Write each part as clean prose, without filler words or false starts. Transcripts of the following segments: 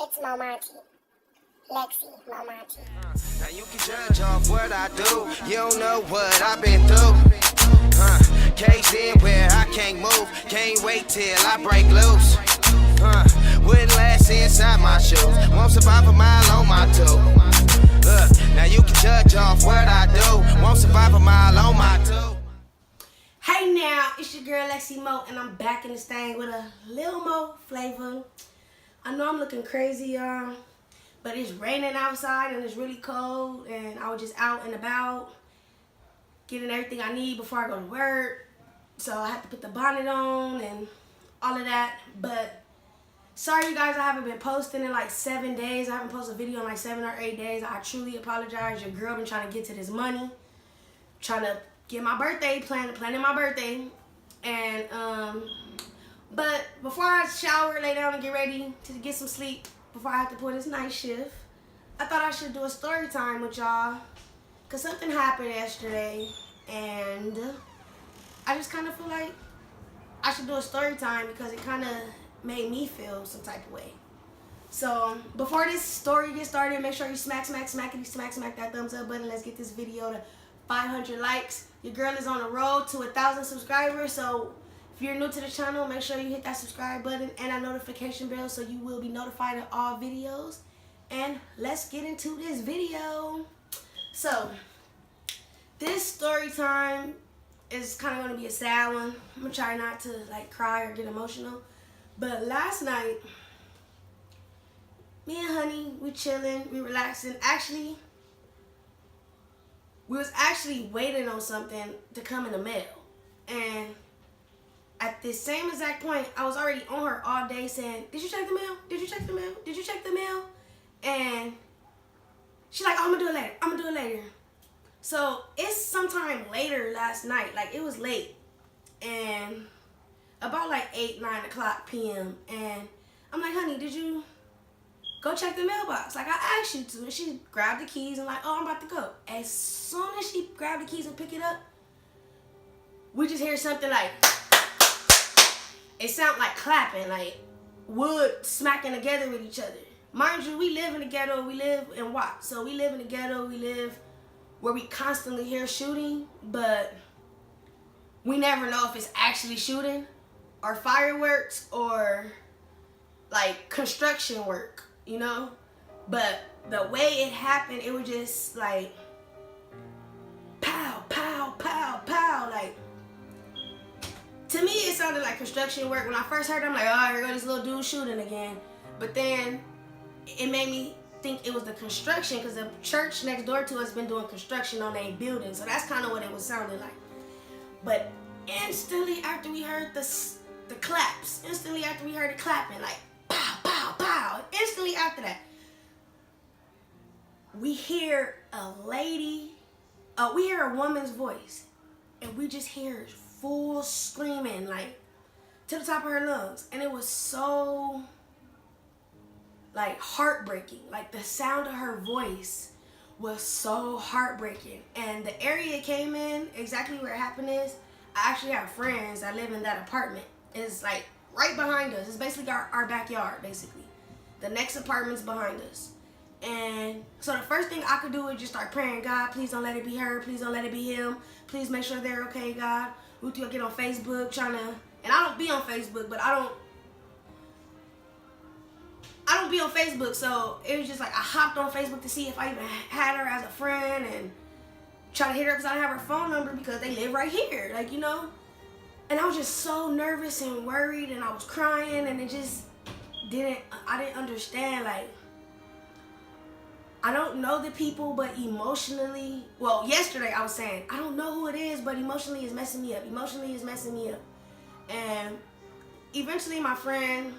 It's Momonty. Lexi Momonty. Now you can judge off what I do. You don't know what I've been through. Caged in where I can't move. Can't wait till I break loose. Wouldn't last inside my shoes. Won't survive a mile on my toe. Now you can judge off what I do. Won't survive a mile on my toe. Hey now, it's your girl Lexi Mo, and I'm back in this thing with a little more flavor. I know I'm looking crazy, y'all, but it's raining outside and it's really cold, and I was just out and about getting everything I need before I go to work. So I have to put the bonnet on and all of that. But sorry, you guys, I haven't been posting in like 7 days. I haven't posted a video in like 7 or 8 days. I truly apologize. Your girl been trying to get to this money, trying to get my birthday, planning my birthday. And but before I shower, lay down and get ready to get some sleep before I have to pull this night shift, I thought I should do a story time with y'all, because something happened yesterday and I just kind of feel like I should do a story time because it kind of made me feel some type of way. So before this story gets started, make sure you smack that thumbs up button. Let's get this video to 500 likes. Your girl is on the road to 1,000 subscribers, so if you're new to the channel, make sure you hit that subscribe button and that notification bell so you will be notified of all videos. And let's get into this video. So this story time is kind of going to be a sad one. I'm going to try not to like cry or get emotional. But last night, me and honey, we chilling, we relaxing. Actually, we was actually waiting on something to come in the mail. And at this same exact point, I was already on her all day saying, did you check the mail? Did you check the mail? Did you check the mail? And she's like, oh, I'm gonna do it later. I'm gonna do it later. So it's sometime later last night, like it was late. And about like 8, 9 o'clock p.m. And I'm like, honey, did you go check the mailbox? Like I asked you to. And she grabbed the keys and like, oh, I'm about to go. As soon as she grabbed the keys and pick it up, we just hear something like, it sounded like clapping, like wood smacking together with each other. Mind you, we live in the ghetto, we live in Watts. So we live in the ghetto, we live where we constantly hear shooting, but we never know if it's actually shooting or fireworks or like construction work, you know? But the way it happened, it was just like pow, pow, pow, pow, like. To me, it sounded like construction work. When I first heard it, I'm like, oh, here goes this little dude shooting again. But then it made me think it was the construction, because the church next door to us been doing construction on a building. So that's kind of what it was sounding like. But instantly after we heard the claps, instantly after we heard it clapping, like pow, pow, pow, instantly after that, we hear a lady, we hear a woman's voice, and we just hear full screaming, like to the top of her lungs. And it was so like heartbreaking. Like the sound of her voice was so heartbreaking. And the area it came in, exactly where it happened is, I actually have friends that live in that apartment. It's like right behind us. It's basically our backyard, basically. The next apartment's behind us. And so the first thing I could do is just start praying, God, please don't let it be her. Please don't let it be him. Please make sure they're okay, God. We do get on Facebook trying to, and I don't be on Facebook, but I don't be on Facebook, so it was just like I hopped on Facebook to see if I even had her as a friend and try to hit her because I didn't have her phone number because they live right here, like, you know. And I was just so nervous and worried, and I was crying, and it just I didn't understand, like, I don't know the people, but emotionally, well, yesterday I was saying, I don't know who it is, but emotionally it's messing me up. Emotionally it's messing me up. And eventually my friend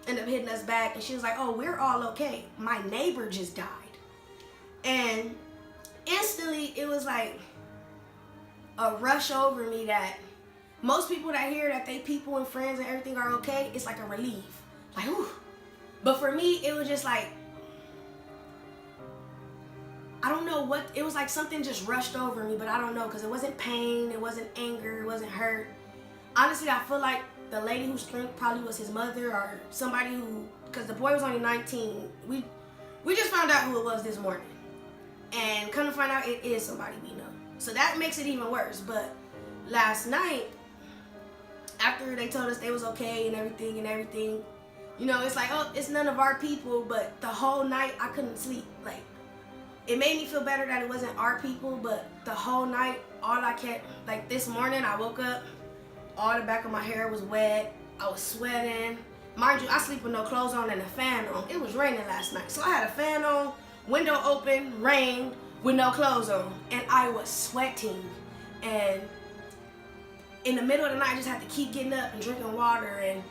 ended up hitting us back, and she was like, oh, we're all okay. My neighbor just died. And instantly it was like a rush over me that most people that hear that they people and friends and everything are okay, it's like a relief. Like, whew. But for me, it was just like, I don't know what, it was like something just rushed over me, but I don't know, because it wasn't pain, it wasn't anger, it wasn't hurt. Honestly, I feel like the lady who screamed probably was his mother or somebody who, because the boy was only 19. We just found out who it was this morning. And come to find out, it is somebody we know. So that makes it even worse. But last night, after they told us they was okay and everything, you know, it's like, oh, it's none of our people. But the whole night, I couldn't sleep. Like, it made me feel better that it wasn't our people. But the whole night, all I kept, like this morning, I woke up, all the back of my hair was wet. I was sweating. Mind you, I sleep with no clothes on and a fan on. It was raining last night. So I had a fan on, window open, rain, with no clothes on. And I was sweating. And in the middle of the night, I just had to keep getting up and drinking water and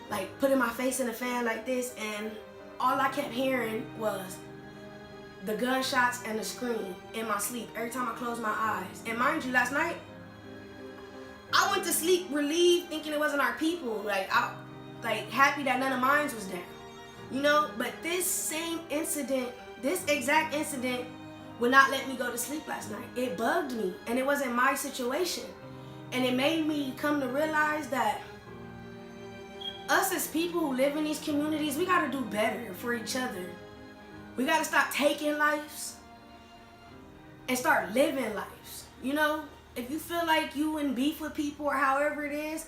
like putting my face in the fan like this. And all I kept hearing was the gunshots and the scream in my sleep every time I closed my eyes. And mind you, last night, I went to sleep relieved, thinking it wasn't our people. Like, happy that none of mine was down, you know. But this same incident, this exact incident, would not let me go to sleep last night. It bugged me, and it wasn't my situation. And it made me come to realize that us as people who live in these communities, we gotta do better for each other. We gotta stop taking lives and start living lives, you know. If you feel like you in beef with people or however it is,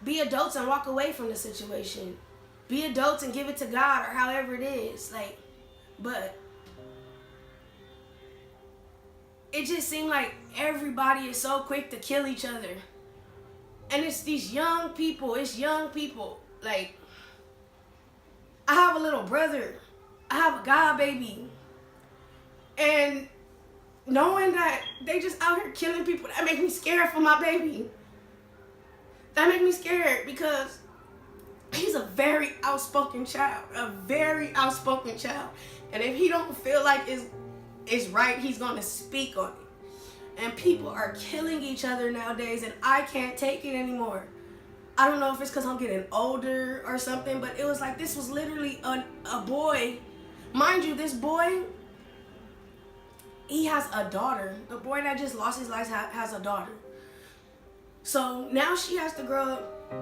be adults and walk away from the situation. Be adults and give it to God or however it is. Like, but it just seemed like everybody is so quick to kill each other. And it's these young people. It's young people. Like, I have a little brother. I have a god baby. And knowing that they just out here killing people, that make me scared for my baby. That make me scared because he's a very outspoken child. A very outspoken child. And if he don't feel like it's right, he's going to speak on it. And people are killing each other nowadays, and I can't take it anymore. I don't know if it's because I'm getting older or something, but it was like this was literally a boy. Mind you, this boy, he has a daughter. The boy that just lost his life has a daughter. So now she has to grow up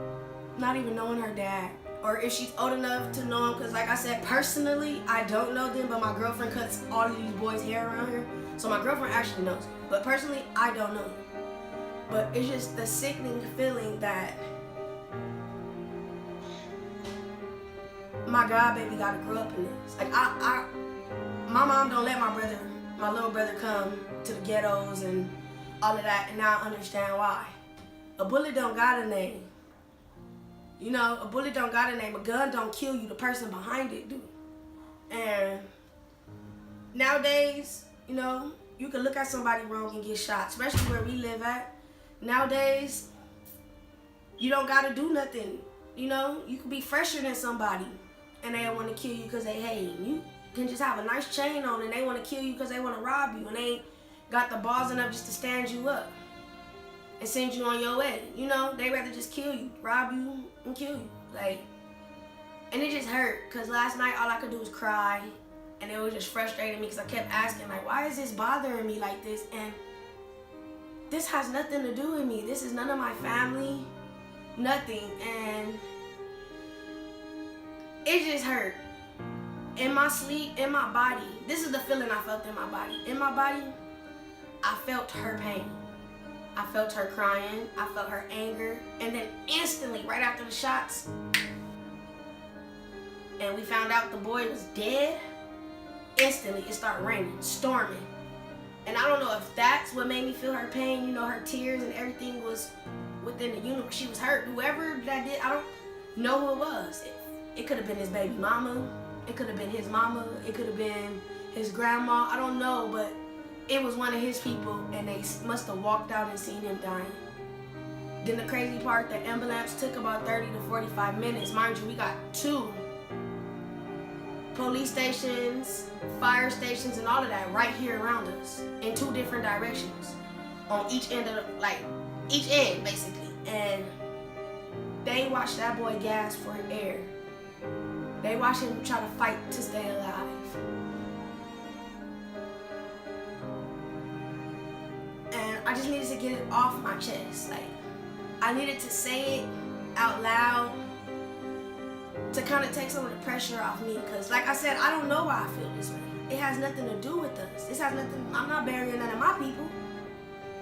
not even knowing her dad. Or if she's old enough to know him. Because like I said, personally, I don't know them. But my girlfriend cuts all of these boys' hair around here. So my girlfriend actually knows. But personally, I don't know him. But it's just the sickening feeling that my god baby got to grow up in this. Like, my mom don't let my little brother come to the ghettos and all of that, and now I understand why. A bullet don't got a name. You know, a bullet don't got a name. A gun don't kill you. The person behind it do. And nowadays, you know, you can look at somebody wrong and get shot, especially where we live at. Nowadays, you don't got to do nothing. You know, you could be fresher than somebody and they don't want to kill you because they hate you. You can just have a nice chain on and they want to kill you because they want to rob you, and they ain't got the balls enough just to stand you up and send you on your way. You know, they rather just kill you, rob you, and kill you. Like, and it just hurt because last night all I could do was cry, and it was just frustrating me because I kept asking, like, why is this bothering me like this? And this has nothing to do with me. This is none of my family, nothing. And it just hurt. In my sleep, in my body, this is the feeling I felt in my body. In my body, I felt her pain. I felt her crying. I felt her anger. And then instantly, right after the shots, and we found out the boy was dead, instantly it started raining, storming. And I don't know if that's what made me feel her pain. You know, her tears and everything was within the universe. She was hurt. Whoever that did, I don't know who it was. It could have been his baby mama. It could have been his mama. It could have been his grandma. I don't know, but it was one of his people, and they must have walked out and seen him dying. Then the crazy part, the ambulance took about 30 to 45 minutes. Mind you, we got 2 police stations, fire stations, and all of that right here around us in 2 different directions on each end of the, like, each end basically. And they watched that boy gasp for air. They watched him try to fight to stay alive. And I just needed to get it off my chest. Like, I needed to say it out loud to kind of take some of the pressure off me. Because like I said, I don't know why I feel this way. It has nothing to do with us. This has nothing, I'm not burying none of my people.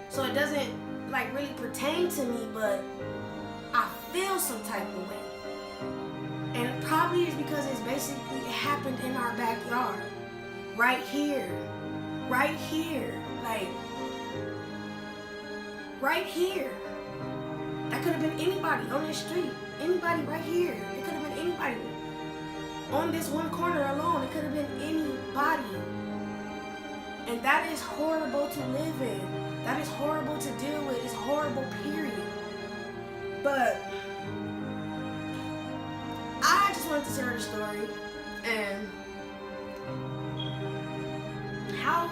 So it doesn't like really pertain to me, but I feel some type of way. And it probably is because it happened in our backyard. Right here. Right here. Like, right here. That could have been anybody on this street. Anybody right here. It could have been anybody. On this one corner alone, it could have been anybody. And that is horrible to live in. That is horrible to deal with. It's horrible, period. But I just wanted to share the story and how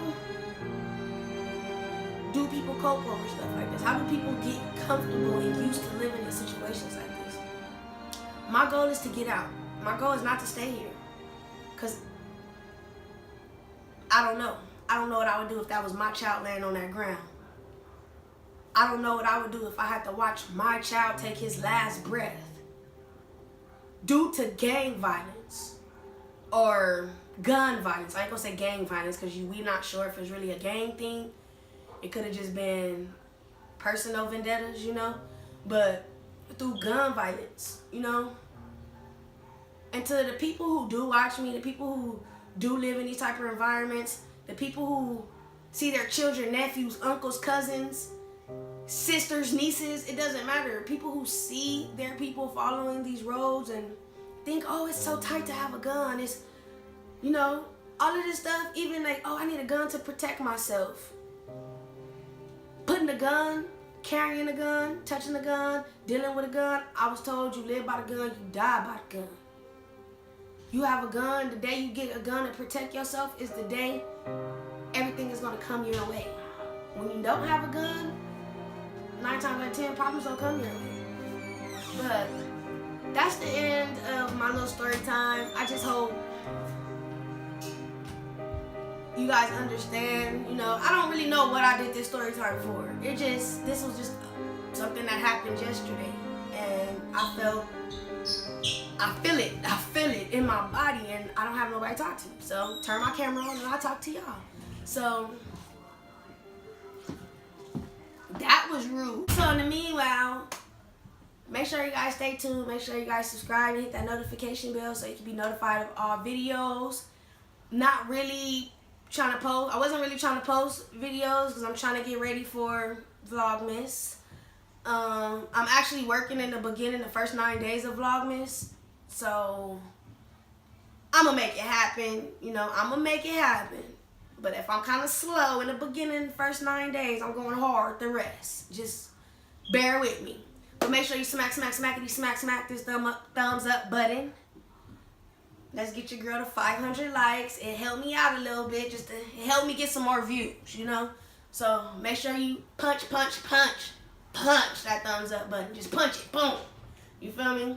do people cope over stuff like this? How do people get comfortable and used to living in situations like this? My goal is to get out. My goal is not to stay here. Because I don't know. I don't know what I would do if that was my child laying on that ground. I don't know what I would do if I had to watch my child take his last breath due to gang violence or gun violence. I ain't gonna say gang violence because we not sure if it's really a gang thing. It could have just been personal vendettas, you know, but through gun violence, you know. And to the people who do watch me, the people who do live in these type of environments, the people who see their children, nephews, uncles, cousins, sisters, nieces, it doesn't matter. People who see their people following these roads and think, oh, it's so tight to have a gun. It's, you know, all of this stuff, even like, oh, I need a gun to protect myself. Putting a gun, carrying a gun, touching a gun, dealing with a gun. I was told you live by the gun, you die by the gun. You have a gun, the day you get a gun to protect yourself is the day everything is gonna come your way. When you don't have a gun, 9 times out of 10, problems don't come your way. But that's the end of my little story time. I just hope you guys understand. You know, I don't really know what I did this story time for. This was just something that happened yesterday. And I feel it in my body, and I don't have nobody to talk to. So turn my camera on and I'll talk to y'all. So that was rude. So in the meanwhile, make sure you guys stay tuned. Make sure you guys subscribe and hit that notification bell so you can be notified of all videos. Not really trying to post. I wasn't really trying to post videos because I'm trying to get ready for Vlogmas. I'm actually working in the beginning, the first 9 days of Vlogmas. So I'm gonna make it happen. You know, I'm gonna make it happen. But if I'm kind of slow in the beginning, the first 9 days, I'm going hard the rest. Just bear with me. But make sure you smack this thumbs up button. Let's get your girl to 500 likes. It helped me out a little bit, just to help me get some more views, you know? So make sure you punch that thumbs up button. Just punch it, boom. You feel me?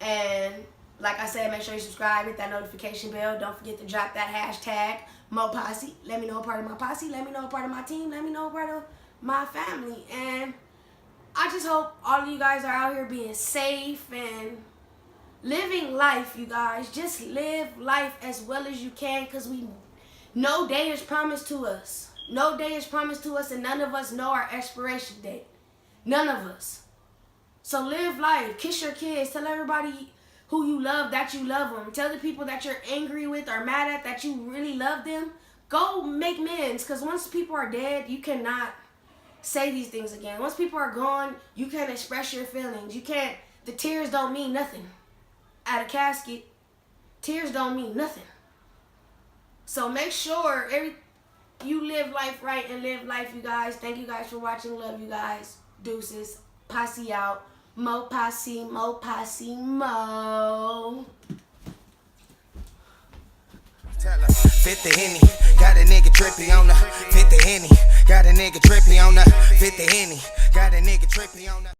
And like I said, make sure you subscribe, hit that notification bell. Don't forget to drop that hashtag #MoPosse. Let me know a part of my posse. Let me know a part of my team. Let me know a part of my family. And I just hope all of you guys are out here being safe and living life, you guys. Just live life as well as you can, because no day is promised to us. No day is promised to us, and none of us know our expiration date. None of us. So live life. Kiss your kids. Tell everybody who you love that you love them. Tell the people that you're angry with or mad at that you really love them. Go make amends, because once people are dead, you cannot say these things again. Once people are gone, you can't express your feelings. You can't. The tears don't mean nothing. At a casket, tears don't mean nothing. So make sure you live life right and live life, you guys. Thank you guys for watching. Love you guys. Deuces. Posse out. MoPosse, MoPosse, Mo. Tell her, 50 Henny, got a nigga trippy on the 50 Henny, got a nigga trippy on the 50 Henny, got a nigga trippy on the